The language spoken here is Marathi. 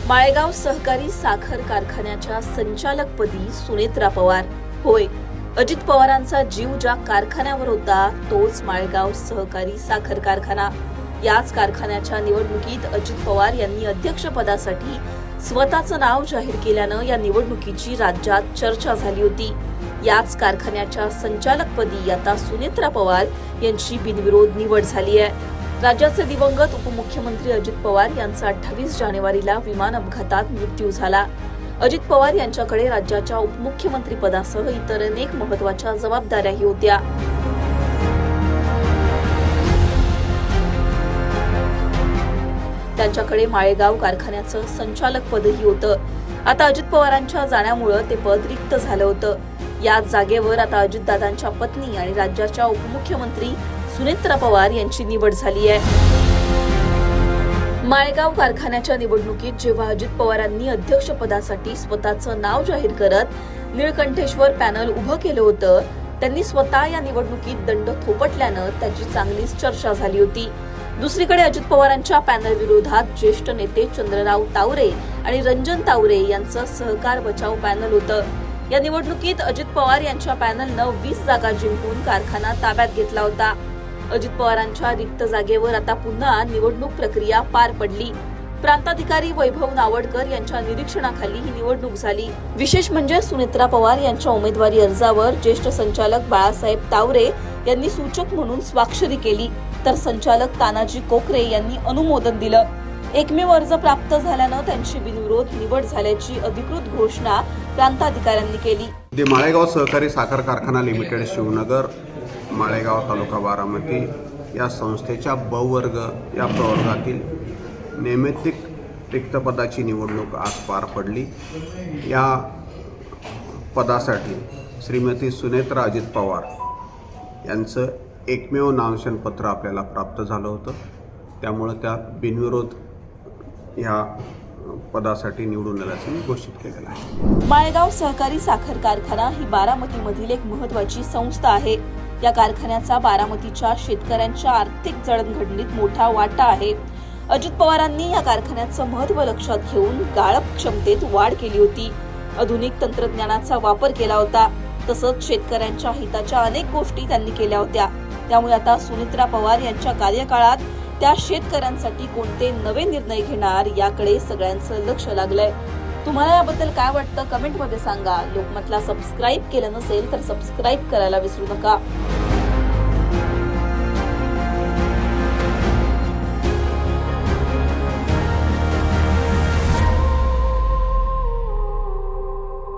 माळेगाव सहकारी साखर कारखान्याच्या संचालकपदी सुनेत्रा पवार. होय, अजित पवारांचा जीव ज्या कारखान्यावर होता तोच माळेगाव सहकारी साखर कारखाना. याच कारखान्याच्या निवडणुकीत अजित पवार यांनी अध्यक्षपदासाठी स्वतःचं नाव जाहीर केल्यानं या निवडणुकीची राज्यात चर्चा झाली होती. याच कारखान्याच्या संचालकपदी आता सुनेत्रा पवार यांची बिनविरोध निवड झाली आहे. राज्याचे दिवंगत उपमुख्यमंत्री अजित पवार यांचा 28 जानेवारीला विमान अपघातात मृत्यू झाला. अजित पवार यांच्याकडे राज्याच्या उपमुख्यमंत्री पदासह इतर अनेक महत्त्वाच्या जबाबदाऱ्याही होत्या. त्यांच्याकडे माळेगाव कारखान्याचं संचालक पदही होतं. आता अजित पवारांच्या जाण्यामुळे ते पद रिक्त झालं होतं. याच जागेवर आता अजितदादांच्या पत्नी आणि राज्याच्या उपमुख्यमंत्री सुनेत्रा पवार यांची निवड झाली आहे. माळेगाव कारखान्याच्या निवडणुकीत जेव्हा अजित पवारांनी अध्यक्षपदासाठी स्वतःचं नाव जाहीर करत निळकंठेश्वर पॅनल उभं केलं होतं, त्यांनी स्वतः या निवडणुकीत दंड थोपटल्यानं त्याची चांगलीच चर्चा झाली होती. दुसरीकडे अजित पवारांच्या पॅनल विरोधात ज्येष्ठ नेते चंद्रराव तावरे आणि रंजन तावरे यांचं सहकार बचाव पॅनल होतं. या निवडणुकीत अजित पवार यांच्या पॅनलनं 20 जागा जिंकून कारखाना ताब्यात घेतला होता. अजित पवारांच्या रिक्त जागेवर आता पुन्हा निवडणूक प्रक्रिया पार पडली. प्रांताधिकारी वैभव नावडकर यांच्या निरीक्षणाखाली ही निवडणूक झाली. विशेष म्हणजे सुनेत्रा पवार यांच्या उमेदवारी अर्जावर ज्येष्ठ संचालक बाळासाहेब तावरे यांनी सूचक म्हणून स्वाक्षरी केली, तर संचालक तानाजी कोकरे यांनी अनुमोदन दिलं. एकमेव अर्ज प्राप्त झाल्यानं त्यांची बिनविरोध निवड झाल्याची अधिकृत घोषणा प्रांताधिकाऱ्यांनी केली. माळेगाव सहकारी साखर कारखाना लिमिटेड शिवनगर माळेगाव तालुका बारामती या संस्थेच्या ब वर्ग या प्रवर्गातील नैमित्तिक रिक्त पदाची निवडणूक आज पार पडली. या पदासाठी श्रीमती सुनेत्रा अजित पवार यांचं एकमेव नामांकनपत्र आपल्याला प्राप्त झालं होतं. त्यामुळे त्या बिनविरोध ह्या पदासाठी निवडून आल्याचं घोषित केलेलं आहे. माळेगाव सहकारी साखर कारखाना ही बारामतीमधील एक महत्त्वाची संस्था आहे. या कारखान्याचा बारामतीच्या शेतकऱ्यांच्या आर्थिक जडणघडणीत मोठा वाटा आहे. अजित पवारांनी या कारखान्याचं महत्त्व लक्षात घेऊन गाळप क्षमतेत वाढ केली होती. आधुनिक तंत्रज्ञानाचा वापर केला होता. तसंच शेतकऱ्यांच्या हिताच्या अनेक गोष्टी त्यांनी केल्या होत्या. त्यामुळे आता सुनेत्रा पवार यांच्या कार्यकाळात त्या शेतकऱ्यांसाठी कोणते नवे निर्णय घेणार याकडे सगळ्यांचं लक्ष लागलंय. तुम्हाला याबद्दल काय वाटतं कमेंटमध्ये सांगा. लोकमतला सबस्क्राईब केलं नसेल तर सबस्क्राईब करायला विसरू नका.